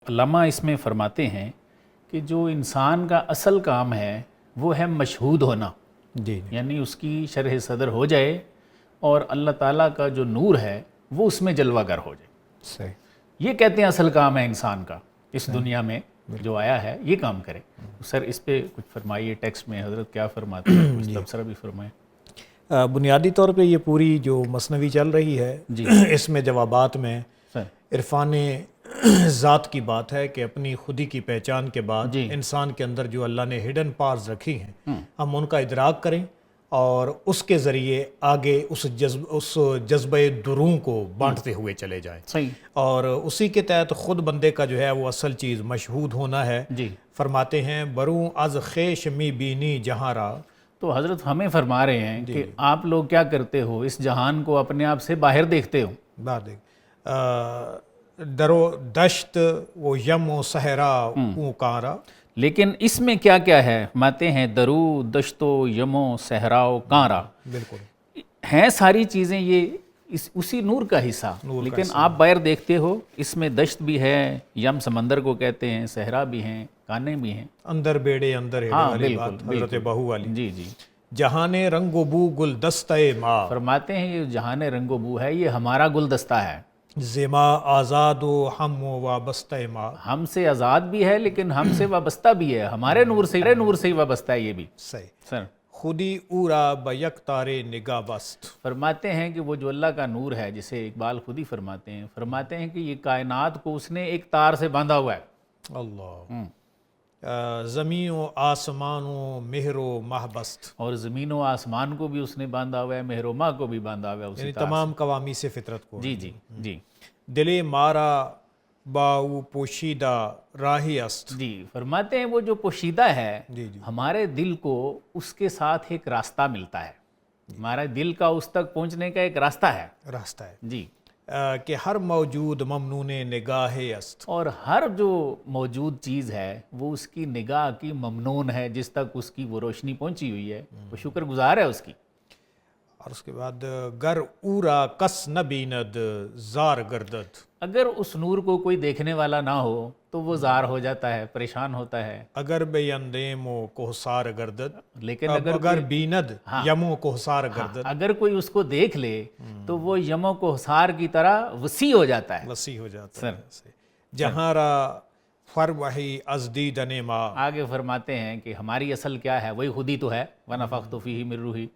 علامہ اس میں فرماتے ہیں کہ جو انسان کا اصل کام ہے وہ ہے مشہود ہونا، یعنی اس کی شرح صدر ہو جائے اور اللہ تعالیٰ کا جو نور ہے وہ اس میں جلوہ گر ہو جائے۔ صحیح، یہ کہتے ہیں اصل کام ہے انسان کا، اس دنیا میں جو آیا ہے یہ کام کرے۔ سر اس پہ کچھ فرمائیے، ٹیکسٹ میں حضرت کیا فرماتے ہیں، کچھ تبصرہ بھی فرمائیں۔ بنیادی طور پہ یہ پوری جو مثنوی چل رہی ہے اس میں جوابات میں عرفان ذات کی بات ہے کہ اپنی خودی کی پہچان کے بعد انسان کے اندر جو اللہ نے ہڈن پارز رکھی ہیں ہم ان کا ادراک کریں اور اس کے ذریعے آگے اس جذبہ دروں کو بانٹتے ہوئے چلے جائیں، اور اسی کے تحت خود بندے کا جو ہے وہ اصل چیز مشہود ہونا ہے۔ فرماتے ہیں بروں از خیش می بینی جہاں را، تو حضرت ہمیں فرما رہے ہیں کہ آپ لوگ کیا کرتے ہو، اس جہان کو اپنے آپ سے باہر دیکھتے ہو۔ باہر دیکھ درو دشت و یم و صحرا او کارا، لیکن اس میں کیا کیا ہے، فرماتے ہیں درو دشت و یم و صحرا و کارا، بالکل ہیں ساری چیزیں یہ اسی نور کا حصہ، لیکن آپ باہر دیکھتے ہو، اس میں دشت بھی ہے، یم سمندر کو کہتے ہیں، صحرا بھی ہیں، کانے بھی ہیں، اندر بیڑے اندر ہیڑے والی بات حضرت بہو والی۔ جی جی، جہان رنگ و بو گلدستہ ما، فرماتے ہیں یہ جہان رنگ و بو ہے، یہ ہمارا گلدستہ ہے، زما آزاد و ہم و وابستہ ما، ہم سے آزاد بھی ہے لیکن ہم سے وابستہ بھی ہے، ہمارے نور سے ہی وابستہ ہے یہ بھی۔ صحیح، سر خودی اورا بیک تارے نگاہ بست، فرماتے ہیں کہ وہ جو اللہ کا نور ہے، جسے اقبال خود ہی فرماتے ہیں کہ یہ کائنات کو اس نے ایک تار سے باندھا ہوا ہے۔ اللہ، زمین و آسمان و مہر و ماہ بست، اور زمین و آسمان کو بھی اس نے باندھا ہوا ہے، مہر و ماہ کو بھی باندھا ہوا ہے اسی یعنی تار سے۔ تمام قوامی سے فطرت کو۔ جی جی جی دل مارا باو پوشیدہ راہی است، جی، فرماتے ہیں وہ جو پوشیدہ ہے، جی جی، ہمارے دل کو اس کے ساتھ ایک راستہ ملتا ہے، ہمارا دل کا اس تک پہنچنے کا ایک راستہ ہے۔ راستہ ہے جی، کہ ہر موجود ممنون نگاہ است، اور ہر جو موجود چیز ہے وہ اس کی نگاہ کی ممنون ہے، جس تک اس کی وہ روشنی پہنچی ہوئی ہے وہ شکر گزار ہے اس کی۔ اور اس کے بعد گر اورا کس نہ بیند زار گردد، اگر اس نور کو کوئی دیکھنے والا نہ ہو تو وہ زار ہو جاتا ہے، پریشان ہوتا ہے، اگر بے اندیم و کوہسار گردد، لیکن اگر بیند یم و کوہسار گردد، اگر کوئی اس کو دیکھ لے تو وہ یم و کوہسار کی طرح وسیع ہو جاتا ہے۔ وسیع ہو جاتا ہے۔ جہاں را فر وحی ازدید ما، آگے فرماتے ہیں کہ ہماری اصل کیا ہے، وہی خودی تو ہے، وَنَفَخْتُ فِيهِ مِن رُوحِي۔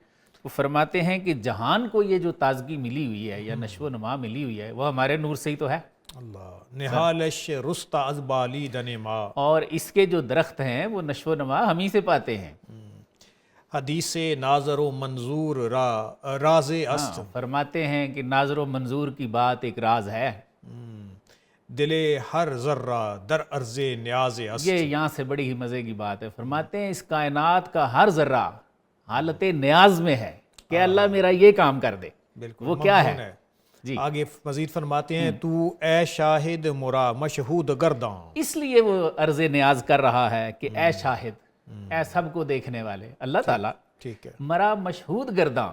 وہ فرماتے ہیں کہ جہان کو یہ جو تازگی ملی ہوئی ہے یا نشو و نما ملی ہوئی ہے وہ ہمارے نور سے ہی تو ہے۔ اللہ، نہالش رستہ از بالید ما، اور اس کے جو درخت ہیں وہ نشو و نما ہم ہی سے پاتے ہیں۔ حدیث ناظر و منظور راز است، فرماتے ہیں کہ ناظر و منظور کی بات ایک راز ہے۔ دل ہر ذرہ در عرض نیاز است، یہ یہاں سے بڑی ہی مزے کی بات ہے، فرماتے ہیں اس کائنات کا ہر ذرہ حالت نیاز میں ہے کہ اللہ میرا یہ کام کر دے۔ بالکل وہ کیا ہے؟ جی، آگے مزید فرماتے ہیں تو اے شاہد مرا مشہود گرداں، اس لیے وہ عرض نیاز کر رہا ہے کہ اے شاہد، اے سب کو دیکھنے والے اللہ تعالیٰ، ٹھیک ہے، مرا مشہود گرداں،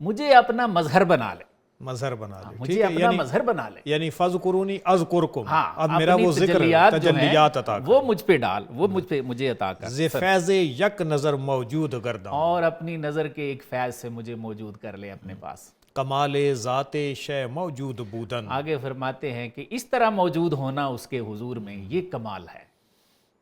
مجھے اپنا مظہر بنا لے، مظہر بنا لے، مجھے اپنا مظہر بنا لے، یعنی فذکرونی اذکرکم، اب میرا اپنی وہ ذکر تجلیات عطا کر، وہ مجھ پہ ڈال، وہ مجھے عطا کر، ز فیض یک نظر موجود گرداں، اور اپنی نظر کے ایک فیض سے مجھے موجود کر لے اپنے پاس۔ کمال ذات شے موجود بودن، آگے فرماتے ہیں کہ اس طرح موجود ہونا اس کے حضور میں یہ کمال ہے۔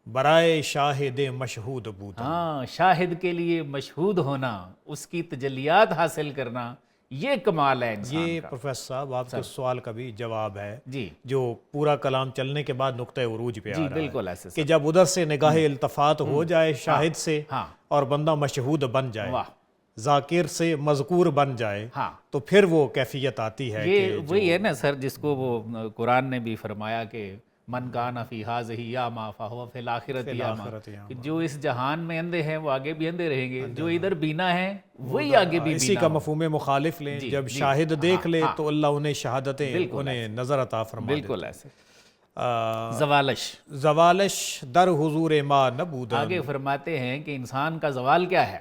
برائے شاہد مشہود بودن، ہاں، شاہد کے لیے مشہود ہونا، اس کی تجلیات حاصل کرنا، یہ کمال ہے انسان یہ کا۔ پروفیسر صاحب آپ کے سوال کا بھی جواب ہے جی جو پورا کلام چلنے کے بعد نقطہ عروج پہ آ جی، رہا بالکل ہے ایسے کہ جب ادھر سے نگاہ التفات ہو جائے شاہد سے ہاں، اور بندہ مشہود بن جائے، واہ، ذاکر سے مذکور بن جائے، ہاں، تو پھر وہ کیفیت آتی ہے یہ کہ وہی ہے نا سر، جس کو وہ قرآن نے بھی فرمایا کہ من کان فی ہذہ اعمیٰ فہو فی الآخرۃ اعمیٰ، کہ جو اس جہان میں اندھے ہیں وہ آگے بھی اندھے رہیں گے، جو ادھر بینا ہیں وہی آگے بھی اسی بینا کا ہوں۔ مفہوم مخالف لیں، جب شاہد دیکھ لے تو اللہ انہیں شہادتیں انہیں نظر عطا فرما دے۔ بالکل ایسے۔ زوالش، زوالش در حضور ما نبودن، آگے فرماتے ہیں کہ انسان کا زوال کیا ہے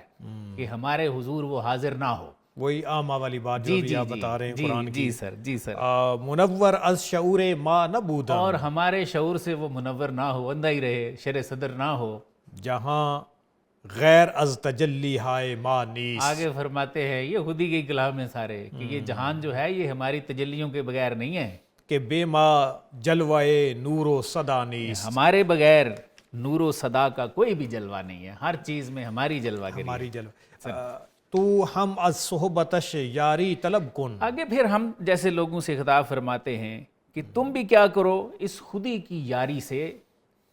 کہ ہمارے حضور وہ حاضر نہ ہو۔ وہی عامہ والی بات جو بھی آپ بتا رہے ہیں قرآن کی. جی سر منور از شعور ما نبودا، اور ہمارے شعور سے وہ منور نہ ہو، اندھا ہی رہے، شرح صدر نہ ہو. جہاں غیر از تجلی ہائے ما نیس. آگے فرماتے ہیں یہ خودی کے کلام ہے سارے کہ یہ جہان جو ہے یہ ہماری تجلیوں کے بغیر نہیں ہے، کہ بے ما جلوائے نور و صدا نیس. ہمارے بغیر نور و صدا کا کوئی بھی جلوہ نہیں ہے، ہر چیز میں ہماری جلوہ گری ہے. ہماری جلوہ تو ہم از صحبتش یاری طلب کن. آگے پھر ہم جیسے لوگوں سے خطاب فرماتے ہیں کہ تم بھی کیا کرو، اس خودی کی یاری سے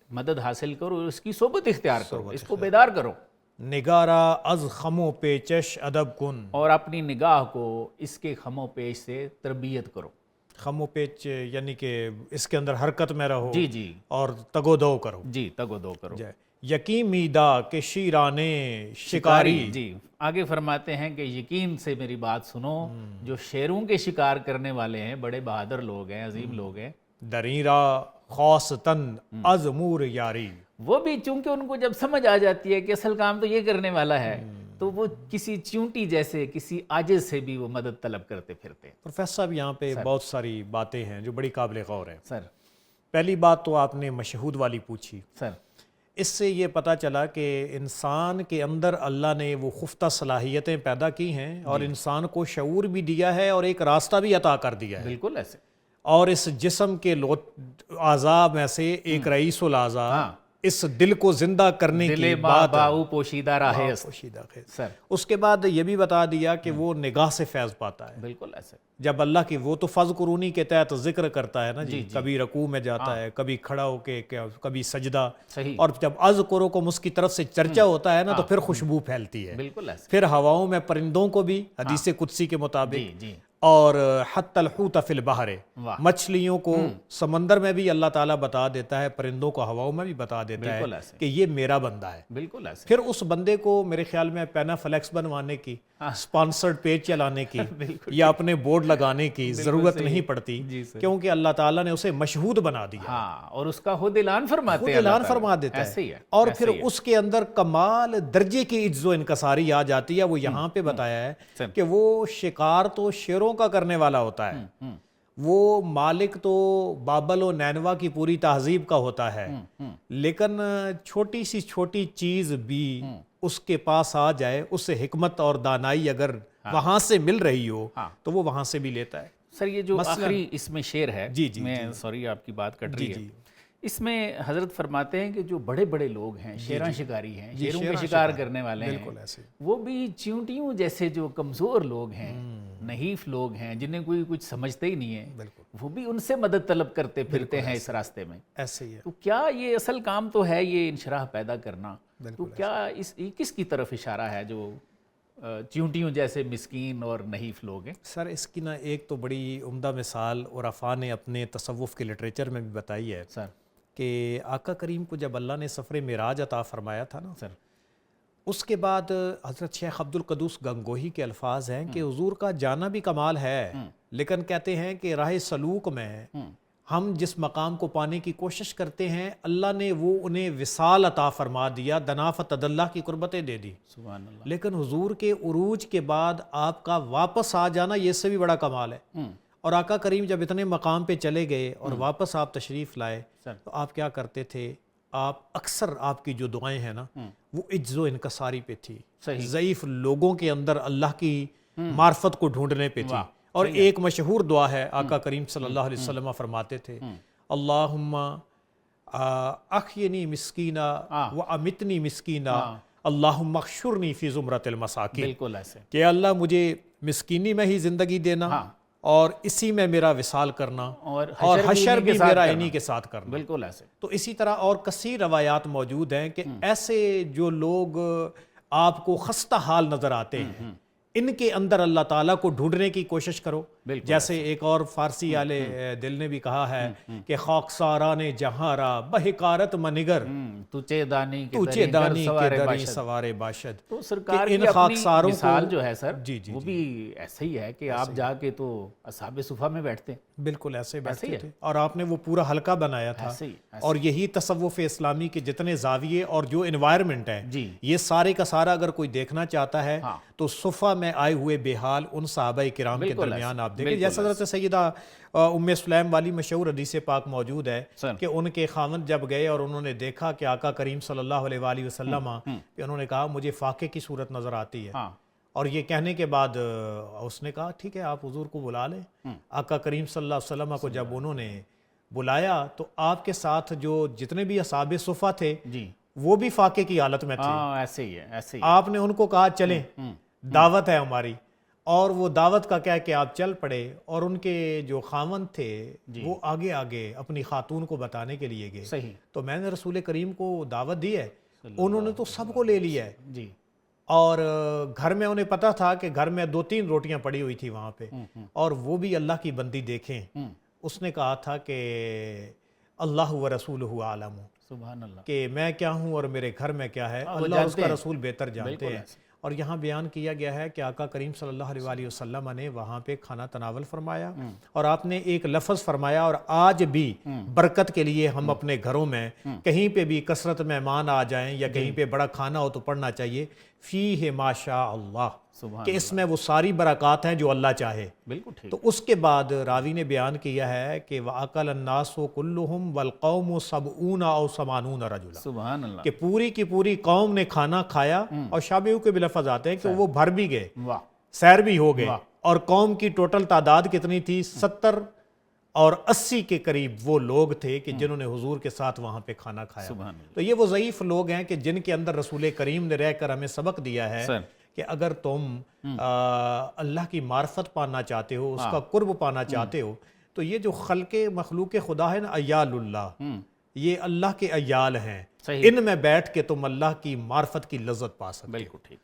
مدد حاصل کرو، اس کی صحبت اختیار کرو، اس کو بیدار کرو. نگارا از خم و پیچش ادب کن. اور اپنی نگاہ کو اس کے خم و پیش سے تربیت کرو. خم و پیچ یعنی کہ اس کے اندر حرکت میں رہو، جی اور تگ و دو کرو. جی تگ و دو کرو. یقین میدا کہ شیرانے شکاری. جی آگے فرماتے ہیں کہ یقین سے میری بات سنو، جو شیروں کے شکار کرنے والے ہیں، بڑے بہادر لوگ ہیں، عظیم لوگ ہیں. دریرا خواستن از مور یاری. وہ بھی چونکہ ان کو جب سمجھ آ جاتی ہے کہ اصل کام تو یہ کرنے والا ہے، تو وہ کسی چونٹی جیسے کسی عاجز سے بھی وہ مدد طلب کرتے پھرتے ہیں. پروفیسر صاحب یہاں پہ بہت ساری باتیں ہیں جو بڑی قابل غور ہیں. سر پہلی بات تو آپ نے مشہود والی پوچھی. سر اس سے یہ پتہ چلا کہ انسان کے اندر اللہ نے وہ خفتہ صلاحیتیں پیدا کی ہیں اور انسان کو شعور بھی دیا ہے اور ایک راستہ بھی عطا کر دیا ہے. بالکل ایسے. اور اس جسم کے اعضاء میں سے ایک رئیس الاعضاء اس دل کو زندہ کرنے کی بات باؤ پوشیدہ راہ سر. اس کے بعد یہ بھی بتا دیا کہ وہ نگاہ سے فیض پاتا ہے. بالکل ایسے. جب اللہ کی وہ تو فذکرونی کے تحت ذکر کرتا ہے نا جی، کبھی رکوع میں جاتا ہے، کبھی کھڑا ہو کے، کبھی سجدہ. اور جب اذکرو کو اس کی طرف سے چرچا ہوتا ہے نا تو پھر خوشبو پھیلتی ہے. بالکل ایسے. پھر ہواؤں میں پرندوں کو بھی حدیث قدسی کے مطابق، اور حتی الحوت فی البحر، مچھلیوں کو سمندر میں بھی اللہ تعالیٰ بتا دیتا ہے، پرندوں کو ہواؤں میں بھی بتا دیتا ہے کہ یہ میرا بندہ ہے. بالکل ایسے. پھر اس بندے کو میرے خیال میں پینا فلیکس بنوانے کی، سپانسرڈ پیج چلانے کی یا اپنے بورڈ لگانے کی ضرورت نہیں پڑتی، کیونکہ اللہ تعالیٰ نے اسے مشہود بنا دیا اور اس کا خود اعلان فرماتے ہیں، اعلان فرما دیتا ہے. اور پھر اس کے اندر کمال درجے کی عجز و انکساری آ جاتی ہے. وہ یہاں پہ بتایا ہے کہ وہ شکار تو شیروں کا کرنے والا ہوتا ہے، وہ مالک تو بابل و نینوا کی پوری تہذیب کا ہوتا ہے، لیکن چھوٹی سی چھوٹی چیز بھی اس کے پاس آ جائے، اس سے حکمت اور دانائی اگر وہاں سے مل رہی ہو تو وہ وہاں سے بھی لیتا ہے. سر یہ جو آخری اس میں شعر ہے، میں سوری آپ کی بات کٹ رہی ہے، اس میں حضرت فرماتے ہیں کہ جو بڑے بڑے لوگ ہیں، شیراں شکاری ہیں، شیروں کے شکار کرنے والے ہیں، وہ بھی چیونٹیوں جیسے جو کمزور لوگ ہیں، نحیف لوگ ہیں، جنہیں کوئی کچھ سمجھتے ہی نہیں ہے، وہ بھی ان سے مدد طلب کرتے پھرتے ہیں اس راستے میں. ایسے ہی ہے. تو کیا یہ اصل کام تو ہے یہ انشراح پیدا کرنا؟ تو کیا اس کس کی طرف اشارہ ہے جو چیونٹیوں جیسے مسکین اور نحیف لوگ ہیں؟ سر اس کی نا ایک تو بڑی عمدہ مثال عرفاء نے اپنے تصوف کے لٹریچر میں بھی بتائی ہے سر، کہ آقا کریم کو جب اللہ نے سفر معراج عطا فرمایا تھا نا سر، اس کے بعد حضرت شیخ عبد القدوس گنگوہی کے الفاظ ہیں کہ حضور کا جانا بھی کمال ہے، لیکن کہتے ہیں کہ راہ سلوک میں ہم جس مقام کو پانے کی کوشش کرتے ہیں، اللہ نے وہ انہیں وصال عطا فرما دیا، دنافت اللہ کی قربتیں دے دی. سبحان اللہ. لیکن حضور کے عروج کے بعد آپ کا واپس آ جانا یہ سے بھی بڑا کمال ہے. اور آقا کریم جب اتنے مقام پہ چلے گئے اور واپس آپ تشریف لائے تو آپ کیا کرتے تھے؟ آپ اکثر آپ کی جو دعائیں ہیں نا وہ عجز و انکساری پہ تھی، ضعیف لوگوں کے اندر اللہ کی معرفت کو ڈھونڈنے پہ تھی. اور ایک مشہور دعا ہے، آقا کریم صلی اللہ علیہ وسلم فرماتے تھے، اللہم احینی مسکینہ و امتنی مسکینہ اللہم احشرنی فی زمرۃ المساکین. بالکل ایسے کہ اللہ مجھے مسکینی میں ہی زندگی دینا اور اسی میں میرا وصال کرنا اور حشر بھی میرا انہی کے ساتھ کرنا. بالکل ایسے. تو اسی طرح اور کثیر روایات موجود ہیں کہ ایسے جو لوگ آپ کو خستہ حال نظر آتے ہیں، ان کے اندر اللہ تعالیٰ کو ڈھونڈنے کی کوشش کرو. جیسے ایک اور فارسی والے دل نے بھی کہا ہے کہ خاکساران جہاں را بحکارت منگر توچے دانی کے دری سوار باشد. تو سرکار کی اپنی مثال جو ہے سر وہ بھی ایسا ہی ہے کہ آپ جا کے تو اصحاب صفہ میں بیٹھتے ہیں. بالکل ایسے بیٹھتے تھے اور آپ نے وہ پورا حلقہ بنایا تھا. اور یہی تصوف اسلامی کے جتنے زاویے اور جو انوائرمنٹ ہے یہ سارے کا سارا اگر کوئی دیکھنا چاہتا ہے تو صفہ میں آئے ہوئے بے حال ان صحابہ کرام کے درمیان آپ دیکھیں. جیسے حضرت سیدہ ام سلیم والی مشہور حدیث پاک موجود ہے کہ ان کے خاوند جب گئے اور انہوں نے دیکھا کہ آقا کریم صلی اللہ علیہ وآلہ وسلم کہ انہوں نے کہا مجھے فاقے کی صورت نظر آتی ہے. اور یہ کہنے کے بعد اس نے کہا ٹھیک ہے آپ حضور کو بلا لیں. آقا کریم صلی اللہ علیہ وسلم کو جب انہوں نے بلایا تو آپ کے ساتھ جو جتنے بھی اصحاب صفہ تھے وہ بھی فاقے کی حالت میں تھے. ایسے ہی ہے. آپ نے ان کو کہا چلیں دعوت ہے ہماری, اور وہ دعوت کا کہہ کہ آپ چل پڑے. اور ان کے جو خاوند تھے وہ آگے آگے اپنی خاتون کو بتانے کے لیے گئے. تو میں نے رسول کریم کو دعوت دی ہے, انہوں نے تو سب کو لے لیا ہے. اور گھر میں انہیں پتا تھا کہ گھر میں 2-3 روٹیاں پڑی ہوئی تھی وہاں پہ, اور وہ بھی اللہ کی بندی دیکھیں. اس نے کہا تھا کہ اللہ و رسولہ عالم, سبحان اللہ, کہ میں کیا ہوں اور میرے گھر میں کیا ہے, اللہ اور اس کا رسول بہتر جانتے ہیں. اور یہاں بیان کیا گیا ہے کہ آقا کریم صلی اللہ علیہ وآلہ وسلم نے وہاں پہ کھانا تناول فرمایا, اور آپ نے ایک لفظ فرمایا, اور آج بھی برکت کے لیے ہم اپنے گھروں میں کہیں پہ بھی کثرت مہمان آ جائیں یا کہیں پہ بڑا کھانا ہو تو پڑھنا چاہیے فیہ ما شاء اللہ, کہ اس میں وہ ساری برکات ہیں جو اللہ چاہے. بالکل ٹھیک. تو اس کے بعد راوی نے بیان کیا ہے کہ وَأَكَلَ النَّاسُ كُلُّهُمْ وَالْقَوْمُ 70 أَوْ 80 رَجُلًا, سبحان اللہ, کہ پوری کی پوری قوم نے کھانا کھایا. اور شابیوں کے بھی لفظ آتے ہیں کہ وہ بھر بھی گئے, سیر بھی ہو گئے. اور قوم کی ٹوٹل تعداد کتنی تھی؟ 70 اور 80 کے قریب وہ لوگ تھے کہ جنہوں نے حضور کے ساتھ وہاں پہ کھانا کھایا. تو یہ وہ ضعیف لوگ ہیں کہ جن کے اندر رسول کریم نے رہ کر ہمیں سبق دیا ہے کہ اگر تم اللہ کی معرفت پانا چاہتے ہو, اس کا قرب پانا چاہتے ہو, تو یہ جو خلق مخلوق خدا ہے نا, عیال اللہ, یہ اللہ کے عیال ہیں, ان میں بیٹھ کے تم اللہ کی معرفت کی لذت پا سکتے. بالکل ٹھیک.